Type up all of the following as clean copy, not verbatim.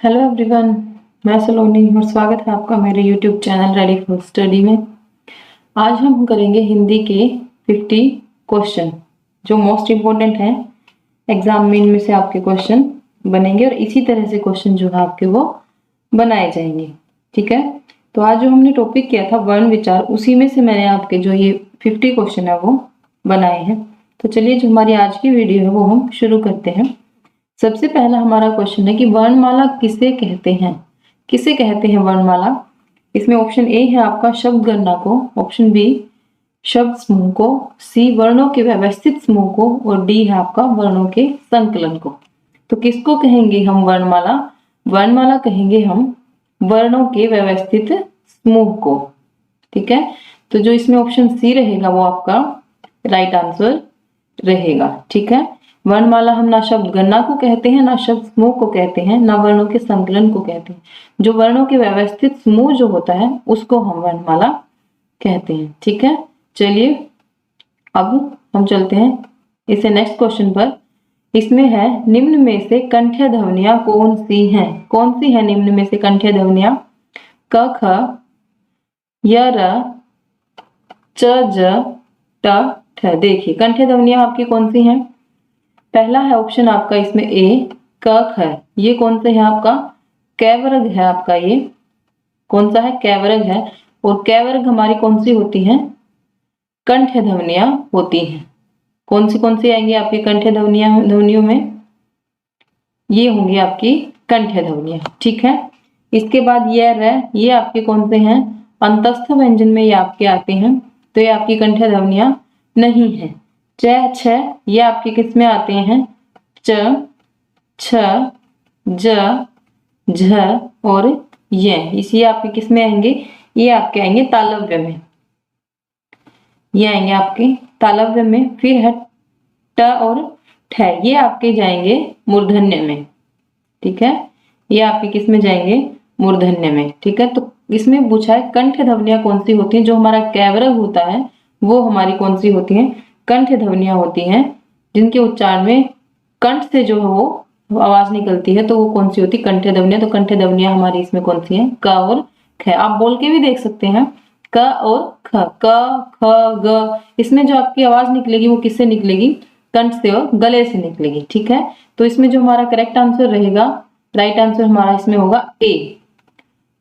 Hello everyone, मैं सलोनी और स्वागत है आपका मेरे YouTube channel ready for study में। आज हम करेंगे हिंदी के 50 क्वेश्चन जो मोस्ट इम्पोर्टेंट हैं। एग्जाम मेन में से आपके क्वेश्चन बनेंगे और इसी तरह से क्वेश्चन जो है आपके वो बनाए जाएंगे। ठीक है, तो आज जो हमने टॉपिक किया था वर्ण विचार, उसी में से मैंने आपके जो ये 50 क्वेश्चन है वो बनाए हैं। तो चलिए, जो हमारी आज की वीडियो है वो हम शुरू करते हैं। सबसे पहला हमारा क्वेश्चन है कि वर्णमाला किसे कहते हैं। किसे कहते हैं वर्णमाला? इसमें ऑप्शन ए है आपका शब्द गणना को, ऑप्शन बी शब्द समूह को, सी वर्णों के व्यवस्थित समूह को और डी है आपका वर्णों के संकलन को। तो किसको कहेंगे हम वर्णमाला? वर्णमाला कहेंगे हम वर्णों के व्यवस्थित समूह को। ठीक है, तो जो इसमें ऑप्शन सी रहेगा वो आपका राइट आंसर रहेगा। ठीक है, वर्णमाला हम ना शब्द गणना को कहते हैं, ना शब्द समूह को कहते हैं, ना वर्णों के संकलन को कहते हैं। जो वर्णों के व्यवस्थित समूह जो होता है उसको हम वर्णमाला कहते हैं। ठीक है, चलिए अब हम चलते हैं इसे नेक्स्ट क्वेश्चन पर। इसमें है निम्न में से कंठ्य ध्वनियां कौन सी हैं? कौन सी है निम्न में से कंठ्य ध्वनियां? क ख य र च ज ट ठ। देखिए कंठ्य ध्वनियां आपकी कौन सी हैं? पहला है ऑप्शन आपका इसमें ए क ख। ये कौन सा है आपका? कैवर्ग है आपका। ये कौन सा है? कैवर्ग है। और कैवर्ग हमारी कौन सी होती है? कंठ्य ध्वनियां होती हैं। कौन सी आएंगी आपकी कंठ्य ध्वनियों में? ये होंगी आपकी कंठ्य ध्वनियां। ठीक है, इसके बाद ये र, ये आपके कौन से हैं? अंतस्थ व्यंजन में ये आपके आते हैं, तो ये आपकी कंठ्य ध्वनियां नहीं है। च छ ये आपके किस में आते हैं? च छ ज झ और ये, इसी आपके किस में आएंगे? ये आपके आएंगे तालव्य में। ये आएंगे आपके तालव्य में। फिर है ट और ठ, ये आपके जाएंगे मूर्धन्य में। ठीक है, ये आपके किस में जाएंगे? मूर्धन्य में। ठीक है, तो इसमें पूछा है कंठ्य ध्वनियां कौन सी होती हैं? जो हमारा कैवर्ग होता है वो हमारी कौन सी होती है? कंठ्य ध्वनियां होती हैं, जिनके उच्चारण में कंठ से जो है वो आवाज निकलती है, तो वो कौन सी होती? कंठ्य ध्वनियां। तो कंठ्य ध्वनियां हमारी इसमें कौन सी है? क और ख। आप बोल के भी देख सकते हैं, क और ख। क ख ग, इसमें जो आपकी आवाज निकलेगी वो किससे निकलेगी? कंठ से और गले से निकलेगी। ठीक है, तो इसमें जो हमारा करेक्ट आंसर रहेगा, राइट आंसर हमारा इसमें होगा ए।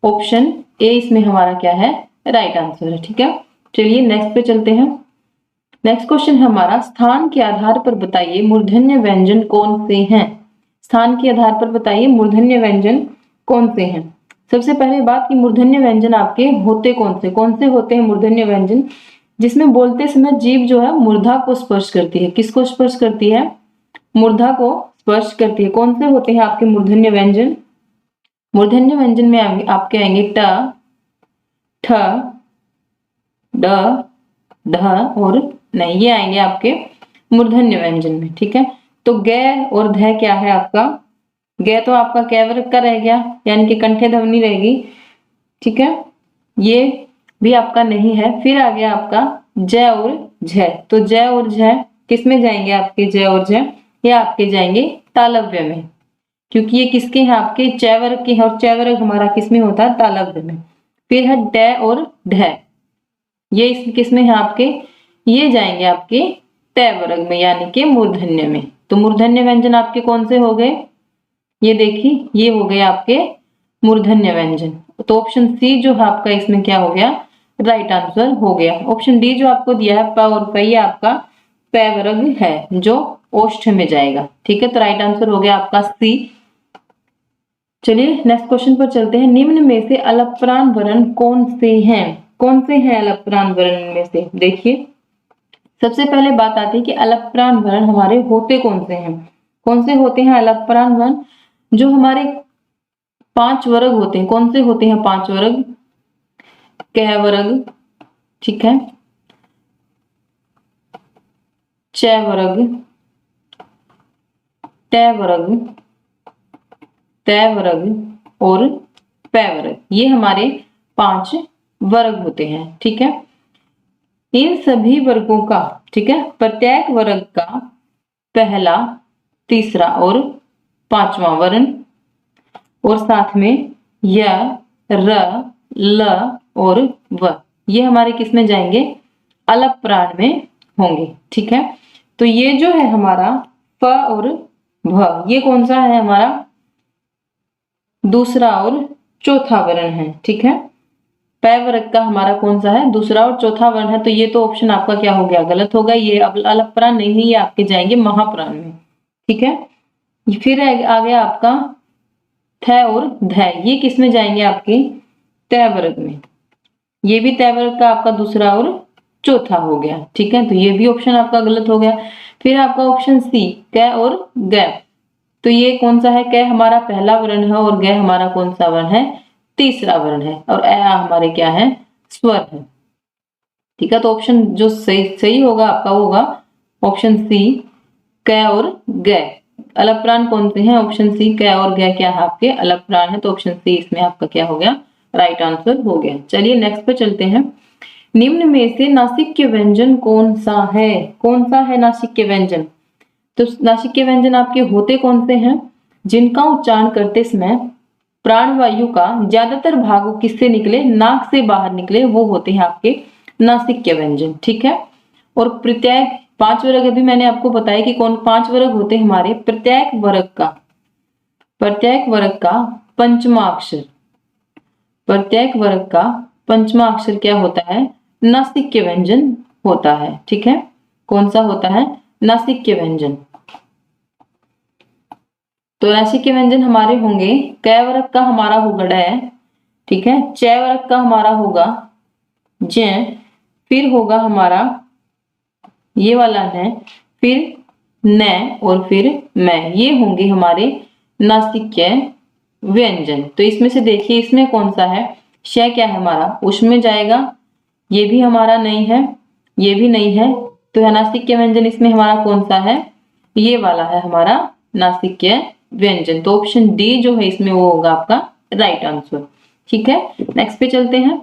ऑप्शन ए इसमें हमारा क्या है? राइट आंसर है। ठीक है, चलिए नेक्स्ट पे चलते हैं। नेक्स्ट क्वेश्चन है हमारा, स्थान के आधार पर बताइए मूर्धन्य व्यंजन कौन से हैं। स्थान के आधार पर बताइए मूर्धन्य व्यंजन कौन से हैं। सबसे पहले बात की मूर्धन्य व्यंजन आपके होते कौन से होते हैं मूर्धन्य व्यंजन? जिसमें बोलते समय जीभ जो है मूर्धा को स्पर्श करती है। किसको स्पर्श करती है? मूर्धा को स्पर्श करती है। कौन से होते हैं आपके मूर्धन्य व्यंजन? मूर्धन्य व्यंजन में आपके आएंगे ट, ठ, ड, ढ और नहीं, ये आएंगे आपके मूर्धन्य व्यंजन में। ठीक है, तो ग और ध क्या है आपका? ग तो आपका कैवर्ग का रह गया, यानी कि कंठ्य ध्वनि रहेगी। ठीक है, ये भी आपका नहीं है। फिर आ गया आपका ज और झ। तो ज और झ किस में जाएंगे आपके? ज और झ ये आपके जाएंगे तालव्य में, क्योंकि ये किसके हैं? आपके चैवर्ग के हैं, और चैवर्ग हमारा किस में होता है? तालव्य में। फिर है ड और ढ, ये इस किस में है आपके? ये जाएंगे आपके ट वर्ग में, यानी कि मूर्धन्य में। तो मूर्धन्य व्यंजन आपके कौन से हो गए? ये देखिए, ये हो गए आपके मूर्धन्य व्यंजन। तो ऑप्शन सी जो है आपका इसमें क्या हो गया? राइट आंसर हो गया। ऑप्शन डी जो आपको दिया है प और प, ये आपका प वर्ग है जो ओष्ठ में जाएगा। ठीक है, तो राइट आंसर हो गया आपका सी। चलिए नेक्स्ट क्वेश्चन पर चलते हैं। निम्न में से अलपप्राण वर्ण कौन से हैं? कौन से हैं अलपप्राण वर्ण में से? देखिए, सबसे पहले बात आती है कि अलपप्राण वर्ण हमारे होते कौन से हैं। कौन से होते हैं अलपप्राण वर्ण? जो हमारे 5 वर्ग होते हैं। कौन से होते हैं 5 वर्ग? क वर्ग, ठीक है, च वर्ग, ट वर्ग, त वर्ग और प वर्ग, ये हमारे 5 वर्ग होते हैं। ठीक है, इन सभी वर्गों का, ठीक है, प्रत्येक वर्ग का पहला, तीसरा और 5वां वर्ण और साथ में य, र, ल और व, ये हमारे किस में जाएंगे? अलप प्राण में होंगे। ठीक है, तो ये जो है हमारा फ और भ, ये कौन सा है? हमारा दूसरा और चौथा वर्ण है। ठीक है, पै वर्ग का हमारा कौन सा है? दूसरा और चौथा वर्ण है। तो ये तो ऑप्शन आपका क्या हो गया? गलत हो गया। ये अब अलप प्राण नहीं है, ये आपके जाएंगे महाप्राण में। ठीक है, फिर आ गया आपका थ और ध, ये किस में जाएंगे? आपके तय वर्ग में। ये भी तय वर्ग का आपका दूसरा और चौथा हो गया। ठीक है, तो ये भी ऑप्शन आपका गलत हो गया। फिर आपका ऑप्शन सी, क और ग, तो ये कौन सा है? क हमारा पहला वर्ण है और ग हमारा कौन सा वर्ण है? तीसरा वर्ण है। और अ हमारे क्या है? स्वर है। ठीक है, तो ऑप्शन जो सही होगा आपका वो होगा ऑप्शन सी, क और ग। अलप प्राण कौन से हैं? ऑप्शन सी, क और ग क्या है? आपके अलप प्राण है। तो ऑप्शन सी इसमें आपका क्या हो गया? राइट आंसर हो गया। चलिए नेक्स्ट पे चलते हैं। निम्न में से नासिक्य व्यंजन कौन सा है? कौन सा है नासिक्य व्यंजन? तो नासिक्य व्यंजन आपके होते कौन से हैं? जिनका उच्चारण करते समय प्राणवायु का ज्यादातर भाग किससे निकले? नाक से बाहर निकले, वो होते हैं आपके नासिक्य व्यंजन। ठीक है, और प्रत्येक 5 वर्ग अभी मैंने आपको बताया कि कौन 5 वर्ग होते हैं हमारे। प्रत्येक वर्ग का पंचमा अक्षर, प्रत्येक वर्ग का पंचमा अक्षर क्या होता है? नासिक्य व्यंजन होता है। ठीक है, कौन सा होता है? नासिक्य व्यंजन। तो नासिक्य व्यंजन हमारे होंगे, क वर्ग का हमारा होगा ड, ठीक है, च वर्ग का हमारा होगा ज, फिर होगा हमारा ये वाला न, फिर न और फिर मैं, ये होंगे हमारे नासिक्य व्यंजन। तो इसमें से देखिए इसमें कौन सा है? श क्या है हमारा? उसमें जाएगा, ये भी हमारा नहीं है, ये भी नहीं है। तो नासिक्य व्यंजन इसमें हमारा कौन सा है? ये वाला है हमारा नासिक्य व्यंजन। तो ऑप्शन डी जो है इसमें वो होगा आपका राइट आंसर। ठीक है, नेक्स्ट पे चलते हैं।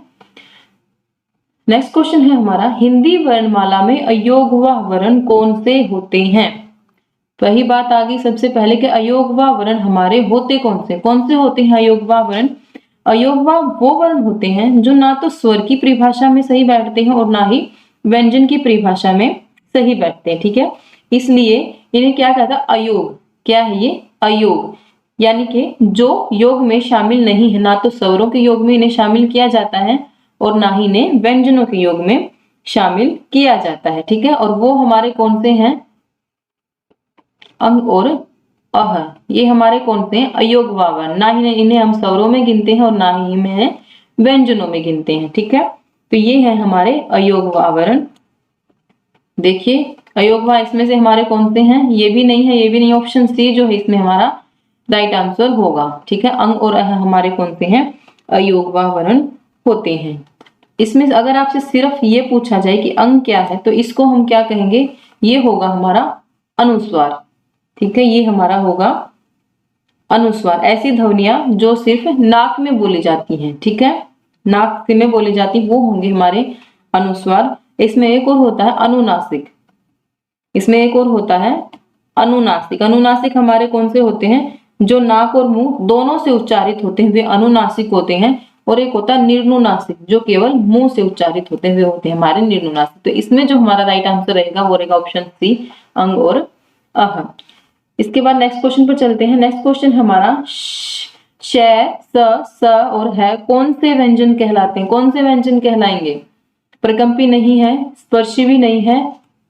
नेक्स्ट क्वेश्चन है हमारा, हिंदी वर्णमाला में अयोगवाह वर्ण कौन से होते हैं? वही बात आ गई सबसे पहले कि अयोगवाह वर्ण हमारे होते कौन से होते हैं? अयोगवाह वर्ण, अयोगवाह वो वर्ण होते हैं जो ना तो स्वर की परिभाषा में सही बैठते हैं और ना ही व्यंजन की परिभाषा में सही बैठते हैं। ठीक है, इसलिए इन्हें क्या कहता है? अयोग। क्या है ये? अयोग, यानी कि जो योग में शामिल नहीं है, ना तो स्वरों के योग में इन्हें शामिल किया जाता है और ना ही इन्हें व्यंजनों के योग में शामिल किया जाता है। ठीक है, और वो हमारे कौन से हैं? अंग और अह, ये हमारे कौन से हैं? अयोगवाह वर्ण। ना ही इन्हें हम स्वरों में गिनते हैं और ना ही इन्हें व्यंजनों में गिनते हैं। ठीक है, तो ये है हमारे अयोगवाह वर्ण। देखिए अयोगवाह इसमें से हमारे कौन से हैं? ये भी नहीं है, ये भी नहीं। ऑप्शन सी जो है इसमें हमारा राइट आंसर होगा। ठीक है, अंग और अह हमारे कौन से हैं? अयोगवाह वर्ण होते हैं। इसमें अगर आपसे सिर्फ ये पूछा जाए कि अंग क्या है, तो इसको हम क्या कहेंगे? ये होगा हमारा अनुस्वार। ठीक है, ये हमारा होगा अनुस्वार। ऐसी ध्वनियां जो सिर्फ नाक में बोली जाती हैं, ठीक है, नाक से में बोली जाती, वो होंगे हमारे अनुस्वार। इसमें एक और होता है अनुनासिक, इसमें एक और होता है अनुनासिक। अनुनासिक हमारे कौन से होते हैं? जो नाक और मुंह दोनों से उच्चारित होते हैं वे अनुनासिक होते हैं। और एक होता है निर्नुनासिक, जो केवल मुंह से उच्चारित होते हैं वे होते हैं हमारे निर्नुनासिक। तो इसमें जो हमारा राइट आंसर रहेगा वो रहेगा ऑप्शन सी, अंग और अह। इसके बाद नेक्स्ट क्वेश्चन पर चलते हैं। नेक्स्ट क्वेश्चन हमारा, श, स और है कौन से व्यंजन कहलाते हैं? कौन से व्यंजन कहलाएंगे? प्रकंपी नहीं है, स्पर्शी भी नहीं है,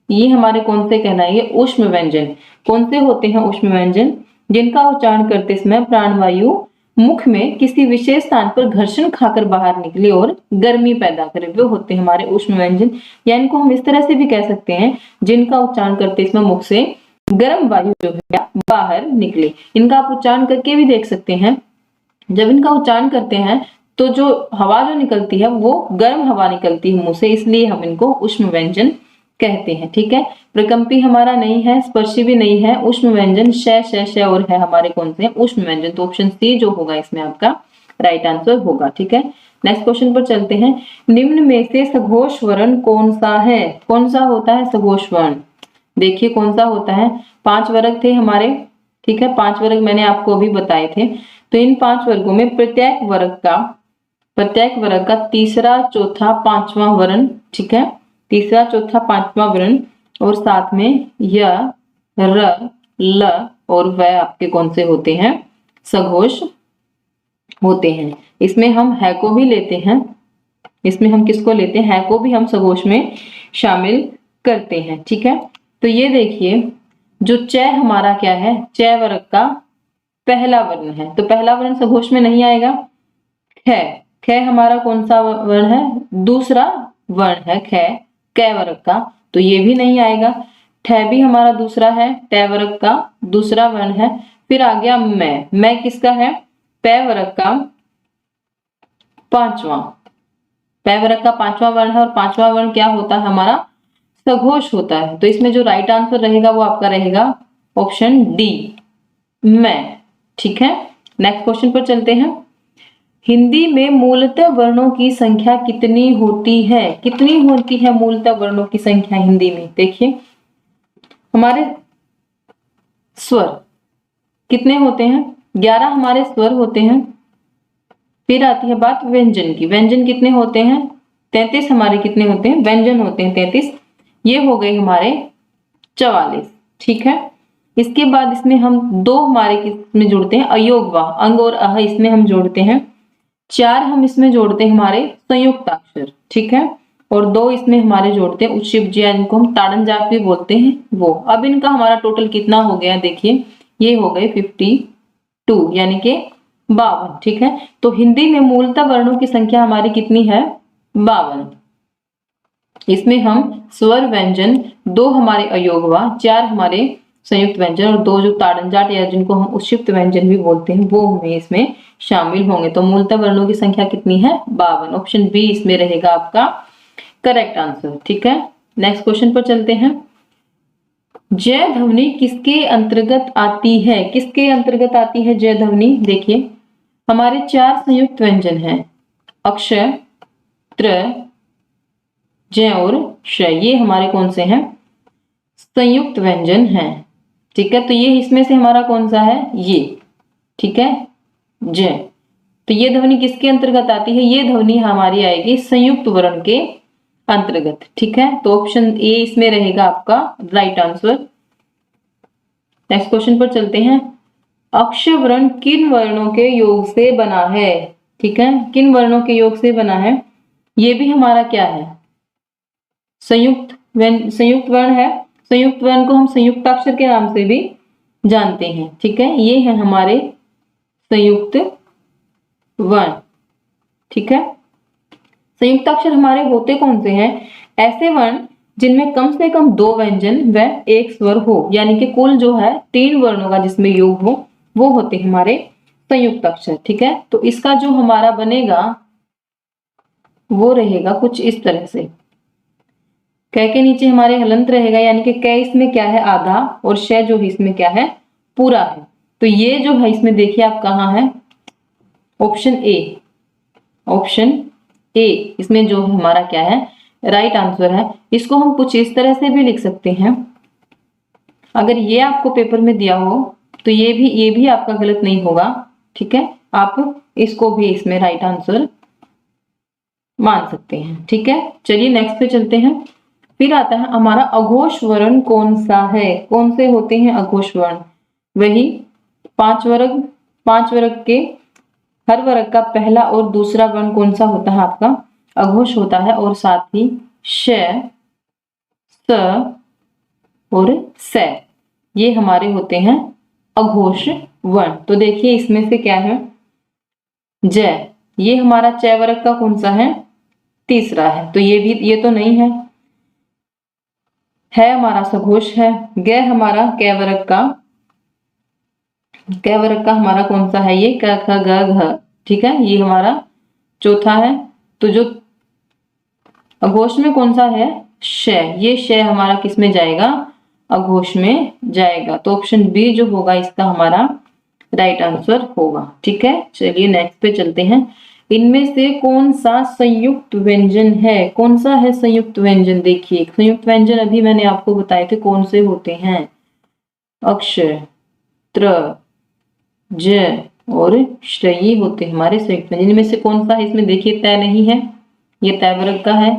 ये हमारे कौन से कहलाएंगे? ऊष्म व्यंजन। कौन से होते हैं ऊष्म व्यंजन? जिनका उच्चारण करते समय प्राणवायु मुख में किसी विशेष स्थान पर घर्षण खाकर बाहर निकले और गर्मी पैदा करे, वे होते हैं हमारे ऊष्म व्यंजन। या इनको हम इस तरह से भी कह सकते हैं, जिनका उच्चारण करते समय मुख से गर्म वायु जो है बाहर निकले। इनका आप उच्चारण करके भी देख सकते हैं। जब इनका उच्चारण करते हैं तो जो हवा जो निकलती है वो गर्म हवा निकलती है मुंह से, इसलिए हम इनको ऊष्म व्यंजन कहते हैं। ठीक है, प्रकंपी हमारा नहीं है, स्पर्शी भी नहीं है, ऊष्म व्यंजन श और है हमारे कौन से? ऊष्म व्यंजन। तो ऑप्शन सी जो होगा इसमें आपका राइट आंसर होगा। ठीक है, नेक्स्ट क्वेश्चन पर चलते हैं। निम्न में से सघोष वर्ण कौन सा है? कौन सा होता है सघोष वर्ण? देखिए कौन सा होता है? 5 वर्ग थे हमारे, ठीक है, 5 वर्ग मैंने आपको अभी बताए थे। तो इन 5 वर्गों में प्रत्येक वर्ग का तीसरा, चौथा, पांचवा वर्ण, ठीक है, तीसरा, चौथा, पांचवा वर्ण, और साथ में य, र, ल और व आपके कौन से होते हैं, सघोष होते हैं। इसमें हम है को भी लेते हैं, इसमें हम किसको लेते हैं, है को भी हम सघोष में शामिल करते हैं। ठीक है, तो ये देखिए जो च हमारा क्या है, च वर्ग का पहला वर्ण है, तो पहला वर्ण सघोष में नहीं आएगा। ख, ख हमारा कौन सा वर्ण है, दूसरा वर्ण है ख, क वर्ग का, तो ये भी नहीं आएगा। ठ भी हमारा दूसरा है, ट वर्ग का दूसरा वर्ण है। फिर आ गया मैं किसका है, प वर्ग का पांचवा, प वर्ग का पांचवा वर्ण है, और पांचवा वर्ण क्या होता है हमारा, सघोष होता है। तो इसमें जो राइट आंसर रहेगा वो आपका रहेगा ऑप्शन डी, मैं। ठीक है, नेक्स्ट क्वेश्चन पर चलते हैं। हिंदी में मूलतः वर्णों की संख्या कितनी होती है, कितनी होती है मूलतः वर्णों की संख्या हिंदी में। देखिए हमारे स्वर कितने होते हैं, 11 हमारे स्वर होते हैं। फिर आती है बात व्यंजन की, व्यंजन कितने होते हैं, 33 हमारे कितने होते हैं, व्यंजन होते हैं 33, ये हो गए हमारे 44। ठीक है, इसके बाद इसमें हम दो हमारे किसमें जोड़ते हैं, अयोग व, अंग और अह इसमें हम जोड़ते हैं। 4 हम इसमें जोड़ते हैं हमारे संयुक्ताक्षर। ठीक है, और 2 इसमें हमारे जोड़ते हैं उत्क्षेप ज्या, जिनको हम ताड़न जाप भी बोलते हैं वो। अब इनका हमारा टोटल कितना हो गया, देखिए ये हो गए 52 यानी कि 52। ठीक है, तो हिंदी में मूलतः वर्णों की संख्या हमारी कितनी है, 52। इसमें हम स्वर व्यंजन, 2 हमारे अयोगवा, 4 हमारे संयुक्त व्यंजन, और 2 जो ताड़न जाट या जिनको हम उत्क्षिप्त व्यंजन भी बोलते हैं वो हमें इसमें शामिल होंगे। तो मूलतः वर्णों की संख्या कितनी है, 52। ऑप्शन बी इसमें रहेगा आपका करेक्ट आंसर। ठीक है, नेक्स्ट क्वेश्चन पर चलते हैं। जय ध्वनि किसके अंतर्गत आती है, किसके अंतर्गत आती है जय ध्वनि। देखिए हमारे 4 संयुक्त व्यंजन हैं, अक्ष, त्र, जय और श, ये हमारे कौन से हैं, संयुक्त व्यंजन हैं। ठीक है, तो ये इसमें से हमारा कौन सा है, ये। ठीक है, जय, तो ये ध्वनि किसके अंतर्गत आती है, ये ध्वनि हमारी आएगी संयुक्त वर्ण के अंतर्गत। ठीक है, तो ऑप्शन ए इसमें रहेगा आपका राइट आंसर। नेक्स्ट क्वेश्चन पर चलते हैं। अक्ष वर्ण किन वर्णों के योग से बना है। ठीक है, किन वर्णों के योग से बना है, ये भी हमारा क्या है, संयुक्त वर्ण है। संयुक्त वर्ण को हम संयुक्ताक्षर के नाम से भी जानते हैं। ठीक है, ये है हमारे संयुक्त वर्ण। ठीक है, संयुक्ताक्षर हमारे होते कौन से हैं, ऐसे वर्ण जिनमें कम से कम 2 व्यंजन व 1 स्वर हो, यानी कि कुल जो है 3 वर्णों का जिसमें योग हो, वो होते हैं हमारे संयुक्त अक्षर। ठीक है, तो इसका जो हमारा बनेगा वो रहेगा कुछ इस तरह से, क के नीचे हमारे हलंत रहेगा, यानी कि क इसमें क्या है, आधा, और श जो है इसमें क्या है, पूरा है। तो ये जो है इसमें देखिए आप कहाँ है, ऑप्शन ए, ऑप्शन ए इसमें जो हमारा क्या है, राइट आंसर है। इसको हम कुछ इस तरह से भी लिख सकते हैं, अगर ये आपको पेपर में दिया हो तो ये भी आपका गलत नहीं होगा। ठीक है, आप इसको भी इसमें राइट आंसर मान सकते हैं। ठीक है, चलिए नेक्स्ट पे चलते हैं। फिर आता है हमारा अघोष वर्ण कौन सा है, कौन से होते हैं अघोष वर्ण, वही 5 वर्ग के हर वर्ग का पहला और दूसरा वर्ण कौन सा होता है, आपका अघोष होता है, और साथ ही श, स और स, ये हमारे होते हैं अघोष वर्ण। तो देखिए इसमें से क्या है, जय, ये हमारा च वर्ग का कौन सा है, तीसरा है, तो ये तो नहीं है हमारा सघोष है। ग हमारा क वर्ग का हमारा कौन सा है, ये क ख ग घ। ठीक है, ये हमारा चौथा है। तो जो अघोष में कौन सा है, श, ये श हमारा किस में जाएगा, अघोष में जाएगा। तो ऑप्शन बी जो होगा इसका हमारा राइट आंसर होगा। ठीक है, चलिए नेक्स्ट पे चलते हैं। इनमें से कौन सा संयुक्त व्यंजन है, कौन सा है संयुक्त व्यंजन। देखिए संयुक्त व्यंजन अभी मैंने आपको बताए थे कौन से होते हैं, अक्ष, त्र, ज और श्र, ये होते हैं हमारे संयुक्त व्यंजन। इनमें से कौन सा है इसमें देखिए, तय नहीं है, ये तय वर्ग का है,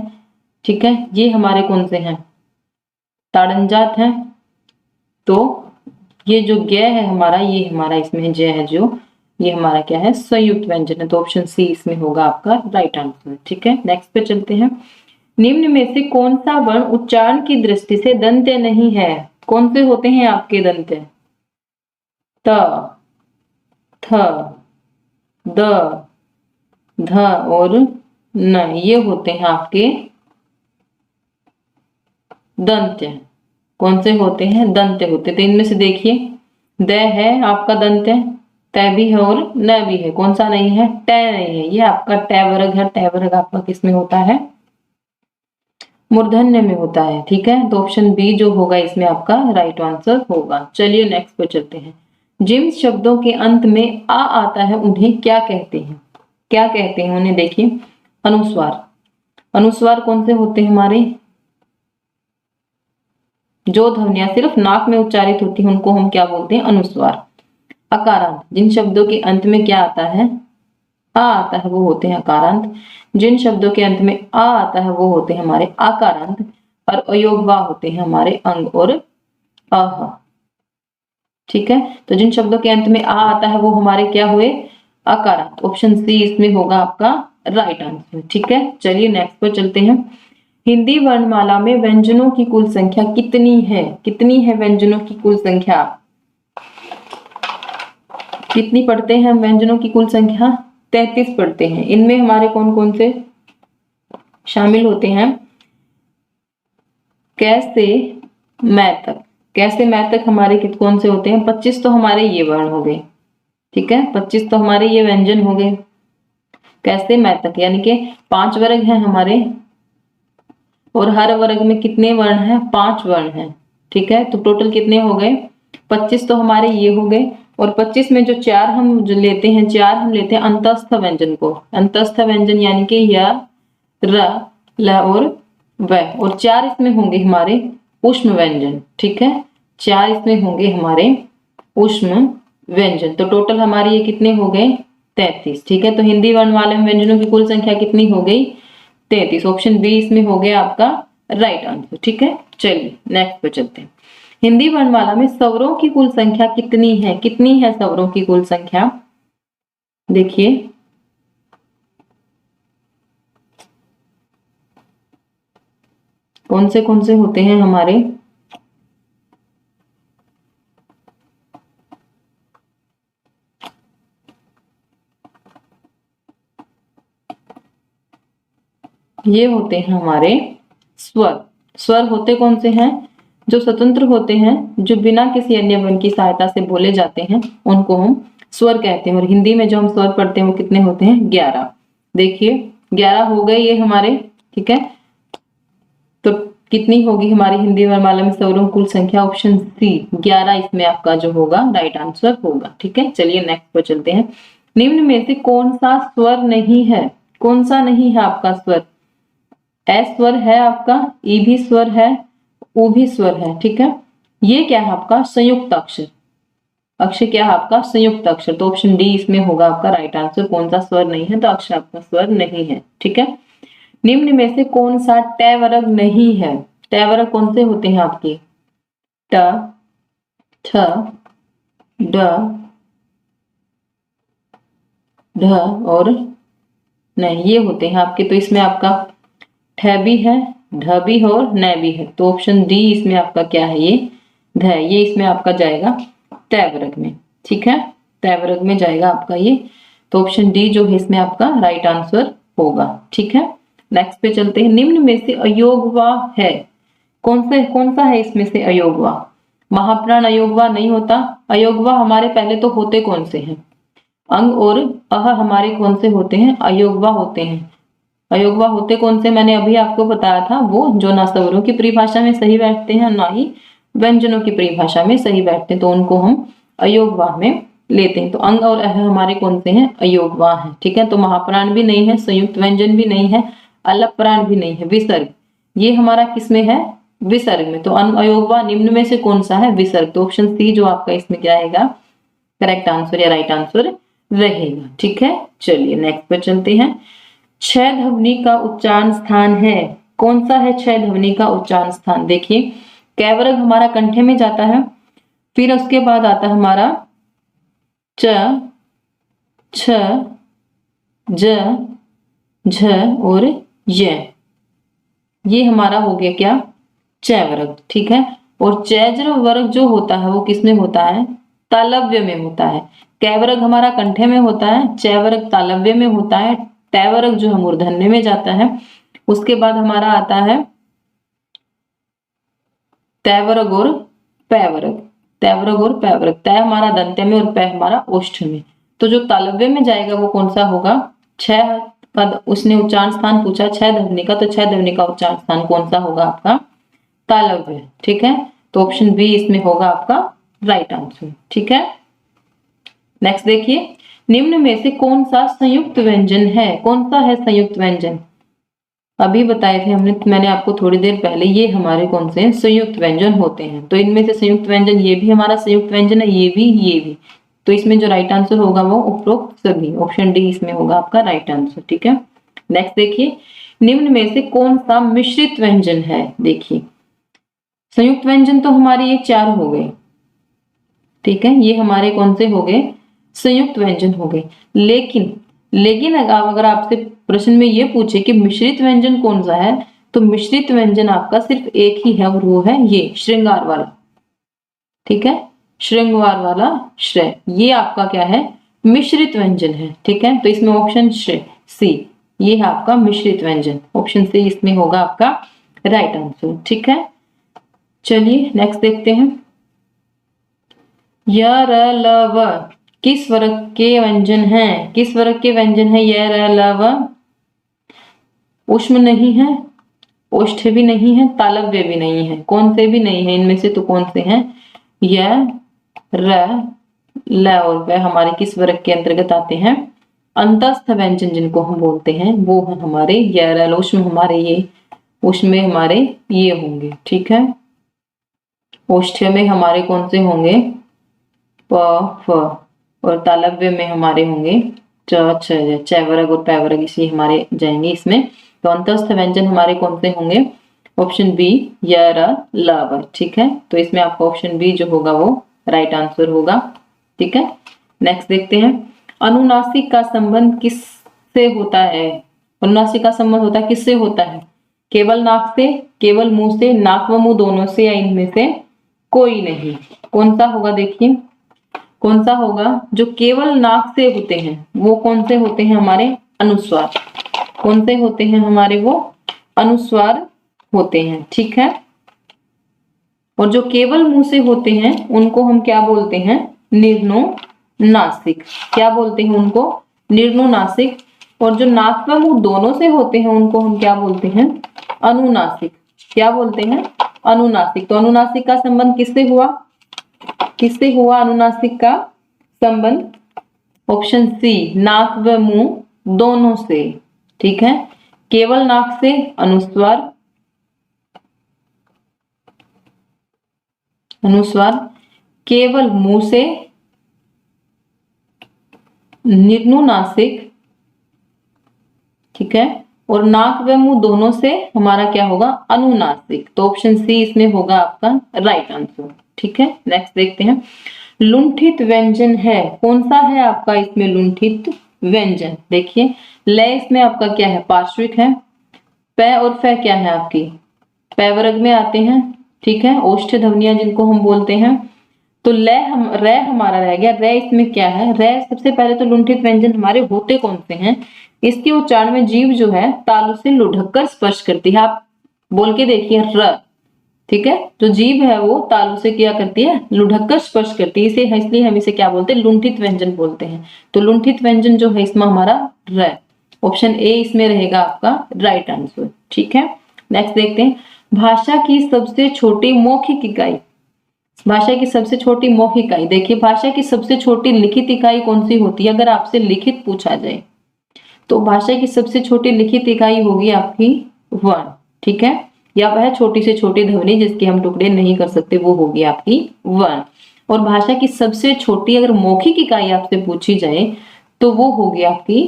ठीक है। ये हमारे कौन से हैं, ताड़नजात हैं। तो ये जो ग है हमारा, ये हमारा इसमें ज है जो, ये हमारा क्या है, संयुक्त व्यंजन है। तो ऑप्शन सी इसमें होगा आपका राइट आंसर, ठीक है। नेक्स्ट पे चलते हैं। निम्न में से कौन सा वर्ण उच्चारण की दृष्टि से दंत्य नहीं है? कौन से होते हैं आपके दंत्य? त, थ, द, ध और न, ये होते हैं आपके दंत्य। कौन से होते हैं? दंत्य होते। तो इनमें से देखिए, द है आपका दंत्य, त भी है और न भी है। कौन सा नहीं है? ट नहीं है, ये आपका ट वर्ग है। ट वर्ग आपका किस में होता है? मूर्धन्य में होता है, ठीक है। तो ऑप्शन बी जो होगा इसमें आपका राइट आंसर होगा। चलिए नेक्स्ट पे चलते हैं। जिन शब्दों के अंत में आ आता है उन्हें क्या कहते हैं? क्या कहते हैं उन्हें? देखिए, अनुस्वार। अनुस्वार कौन से होते हैं हमारे? जो ध्वनियां सिर्फ नाक में उच्चारित होती हैं उनको हम क्या बोलते हैं? अनुस्वार। अकारांत, जिन शब्दों के अंत में क्या आता है? आ आता है, वो होते हैं अकारांत। जिन शब्दों के अंत में आ आता है वो होते हैं हमारे आकारांत। और अयोगवा होते हैं हमारे अंग और अह, ठीक है। तो जिन शब्दों के अंत में आ आता है वो हमारे क्या हुए? अकारांत। ऑप्शन सी इसमें होगा आपका राइट आंसर, ठीक है। चलिए नेक्स्ट पर चलते हैं। हिंदी वर्णमाला में व्यंजनों की कुल संख्या कितनी है? कितनी है व्यंजनों की कुल संख्या? कितनी पढ़ते हैं हम व्यंजनों की कुल संख्या? 33 पढ़ते हैं। इनमें हमारे कौन कौन से शामिल होते हैं? कैसे मैं तक। कैसे मैं तक हमारे कौन से होते हैं? 25 तो हमारे ये वर्ण हो गए, ठीक है। 25 तो हमारे ये व्यंजन हो गए कैसे मैं तक, यानी कि 5 वर्ग हैं हमारे, और हर वर्ग में कितने वर्ण हैं? 5 वर्ण हैं, ठीक है। तो टोटल कितने हो गए? 25 तो हमारे ये हो गए। और 25 में जो 4 हम जो लेते हैं, 4 हम लेते हैं अंतस्थ व्यंजन को। अंतस्थ व्यंजन यानी कि य, र, ल और व, और 4 इसमें होंगे हमारे ऊष्म व्यंजन, ठीक है। 4 इसमें होंगे हमारे ऊष्म व्यंजन। तो टोटल हमारे ये कितने हो गए? 33, ठीक है। तो हिंदी वर्णमाला में व्यंजनों की कुल संख्या कितनी हो गई? 33। ऑप्शन बी इसमें हो गया आपका राइट आंसर, ठीक है। चलिए नेक्स्ट पे चलते हैं। हिंदी वर्णमाला में स्वरों की कुल संख्या कितनी है? कितनी है स्वरों की कुल संख्या? देखिए, कौन से होते हैं हमारे? ये होते हैं हमारे स्वर। स्वर होते कौन से हैं? जो स्वतंत्र होते हैं, जो बिना किसी अन्य वर्ण की सहायता से बोले जाते हैं, उनको हम स्वर कहते हैं। और हिंदी में जो हम स्वर पढ़ते हैं वो कितने होते हैं? 11। देखिए 11 हो गए ये हमारे, ठीक है। तो कितनी होगी हमारी हिंदी वर्णमाला में स्वरों की कुल संख्या? ऑप्शन सी 11 इसमें आपका जो होगा राइट आंसर होगा, ठीक है। चलिए नेक्स्ट पर चलते हैं। निम्न में से कौन सा स्वर नहीं है? कौन सा नहीं है आपका स्वर? ए स्वर है आपका, ई भी स्वर है, उ भी स्वर है, ठीक है। ये क्या है आपका? संयुक्त अक्षर। अक्षर क्या है आपका? संयुक्त अक्षर। तो ऑप्शन डी इसमें होगा आपका राइट आंसर। कौन सा स्वर नहीं है? तो अक्षर आपका स्वर नहीं है, ठीक है। निम्न में से कौन सा ट वर्ग नहीं है? ट वर्ग कौन से होते हैं आपके? ट, ठ, ड, ढ और नहीं, ये होते हैं आपके। तो इसमें आपका ठ भी है, ढ भी है और न भी है। तो ऑप्शन डी इसमें आपका क्या है? ये ध, ये इसमें आपका जाएगा तय वर्ग में, ठीक है। तय वर्ग में जाएगा आपका ये। तो ऑप्शन डी जो है इसमें आपका राइट आंसर होगा, ठीक है। नेक्स्ट पे चलते हैं। निम्न में से अयोगवा है? कौन सा है इसमें से अयोगवा? महाप्राण अयोगवा नहीं होता। अयोगवा हमारे पहले तो होते कौन से हैं? अंग और अह हमारे कौन से होते हैं? अयोगवा होते हैं। अयोगवा होते कौन से? मैंने अभी आपको बताया था, वो जो ना स्वरों की परिभाषा में सही बैठते हैं ना ही व्यंजनों की परिभाषा में सही बैठते हैं, तो उनको हम अयोगवा में लेते हैं। तो अंग और अह हमारे कौन से हैं? अयोगवा हैं, ठीक है। तो महाप्राण भी नहीं है, संयुक्त व्यंजन भी नहीं है, अलग प्राण भी नहीं है, विसर्ग ये हमारा किस में है? विसर्ग में। तो अयोगवा निम्न में से कौन सा है? विसर्ग। तो ऑप्शन सी जो आपका इसमें क्या आएगा, करेक्ट आंसर या राइट आंसर रहेगा। ठीक है, चलिए नेक्स्ट पे चलते हैं। छह ध्वनि का उच्चारण स्थान है, कौन सा है छह ध्वनि का उच्चारण स्थान? देखिए कैवरग हमारा कंठे में जाता है, फिर उसके बाद आता है हमारा च, छ, ज, झ और ये हमारा हो गया क्या, चय वर्ग। ठीक है, और चैज्र वर्ग जो होता है वो किसमें होता है? तालव्य में होता है। कैवर्ग हमारा कंठे में होता है, चय वर्ग तालव्य में होता है, तय वर्ग जो है मूर्धन्य में जाता है। उसके बाद हमारा आता है तय वर्ग और पै वर्ग, तय वर्ग और पै वर्ग। तय हमारा दंत्य में और पै हमारा ओष्ठ में। तो जो तालव्य में जाएगा वो कौन सा होगा? छह का उसने उच्चारण स्थान पूछा छह ध्वनि का, तो छह ध्वनि का उच्चारण स्थान कौन सा होगा आपका? तालव्य। ठीक है, तो ऑप्शन बी इसमें होगा आपका राइट आंसर। ठीक है, नेक्स्ट देखिए, निम्न में से कौन सा संयुक्त व्यंजन है? कौन सा है संयुक्त व्यंजन? अभी बताए थे हमने, मैंने आपको थोड़ी देर पहले, ये हमारे कौन से हैं? संयुक्त व्यंजन होते हैं। तो इनमें से संयुक्त व्यंजन ये भी हमारा संयुक्त व्यंजन है, ये भी। तो इसमें जो राइट आंसर होगा वो उपरोक्त सभी, ऑप्शन डी इसमें होगा आपका राइट आंसर। ठीक है, नेक्स्ट देखिए, निम्न में से कौन सा मिश्रित व्यंजन है? देखिए संयुक्त व्यंजन तो हमारे ये चार हो गए। ठीक है, ये हमारे कौन से हो गए? संयुक्त व्यंजन हो गए। लेकिन अगर आपसे प्रश्न में ये पूछे कि मिश्रित व्यंजन कौन सा है, तो मिश्रित व्यंजन आपका सिर्फ एक ही है और वो है ये श्रृंगार वाला। ठीक है, श्रृंगार वाला श्रेय, ये आपका क्या है? मिश्रित व्यंजन है। ठीक है, तो इसमें ऑप्शन सी ये है आपका मिश्रित व्यंजन, ऑप्शन सी इसमें होगा आपका राइट आंसर। ठीक है, चलिए नेक्स्ट देखते हैं। य र ल व किस वर्ग के व्यंजन हैं? किस वर्ग के व्यंजन है य र ल व? उष्म नहीं है, ओष्ठ भी नहीं है, तालव्य भी नहीं है, कौन से भी नहीं है इनमें से? तो कौन से हैं? य र ल और व हमारे किस वर्ग के अंतर्गत आते हैं? अंतस्थ व्यंजन जिनको हम बोलते हैं वो है हमारे य र ल। उष्म हमारे ये, उष्म में हमारे ये होंगे। ठीक है, ओष्ठ में हमारे कौन से होंगे? प फ, और तालव्य में हमारे होंगे च छ, च वर्ग और पै वर्ग इसी हमारे जाएंगे इसमें। तो अंतस्थ व्यंजन हमारे कौन से होंगे? ऑप्शन बी य र ल व। ठीक है, तो इसमें आपका ऑप्शन बी जो होगा वो राइट आंसर होगा। ठीक है, नेक्स्ट देखते हैं। अनुनासिक का संबंध किससे होता है? अनुनासिक का संबंध होता है किससे होता है? केवल नाक से, केवल मुंह से, नाक व मुंह दोनों से, या इनमें से कोई नहीं? कौन सा होगा? देखिए कौन सा होगा? जो केवल नाक से होते हैं वो कौन से होते हैं? हमारे अनुस्वार। कौन से होते हैं हमारे? वो अनुस्वार होते हैं। ठीक है, और जो केवल मुंह से होते हैं उनको हम क्या बोलते हैं? निर्नुनासिक। क्या बोलते हैं उनको? निर्नुनासिक। और जो नाक व मुंह दोनों से होते हैं उनको हम क्या बोलते हैं? अनुनासिक। क्या बोलते हैं? अनुनासिक। तो अनुनासिक का संबंध किससे हुआ? किससे हुआ अनुनासिक का संबंध? ऑप्शन सी नाक व मुंह दोनों से। ठीक है, केवल नाक से अनुस्वार, अनुस्वार, केवल मुंह से निर्नुनासिक। ठीक है, और नाक व मुंह दोनों से हमारा क्या होगा? अनुनासिक। तो ऑप्शन सी इसमें होगा आपका राइट आंसर। ठीक है, नेक्स्ट देखते हैं। लुंठित व्यंजन है, कौन सा है आपका इसमें लुंठित व्यंजन? देखिए लय इसमें आपका क्या है? पार्श्विक है। पै और फै क्या है आपकी? पै वर्ग में आते हैं। ठीक है, ओष्ठ ध्वनियां जिनको हम बोलते हैं। तो रे हमारा रह गया। रे इसमें क्या है? रे सबसे पहले तो लुंठित व्यंजन हमारे होते कौन से हैं? इसके उच्चारण में जीभ जो है तालु से लुढ़क कर स्पर्श करती है। आप बोल के देखिए र। ठीक है, जो जीभ है वो तालु से क्या करती है? लुढ़क कर स्पर्श करती है। इसे इसलिए हम इसे क्या बोलते हैं? लुंठित व्यंजन बोलते हैं। तो लुंठित व्यंजन जो है इसमें हमारा र, ऑप्शन ए इसमें रहेगा आपका राइट आंसर। ठीक है, नेक्स्ट देखते हैं। भाषा की सबसे छोटी मौखिक इकाई, भाषा की सबसे छोटी मौखिक इकाई। देखिए भाषा की सबसे छोटी लिखित इकाई कौन सी होती है? अगर आपसे लिखित पूछा जाए तो भाषा की सबसे छोटी लिखित इकाई होगी आपकी वर्ण। ठीक है, या वह छोटी से छोटी ध्वनि जिसके हम टुकड़े नहीं कर सकते, वो होगी आपकी वर्ण। और भाषा की सबसे छोटी अगर मौखिक इकाई आपसे पूछी जाए तो वो होगी आपकी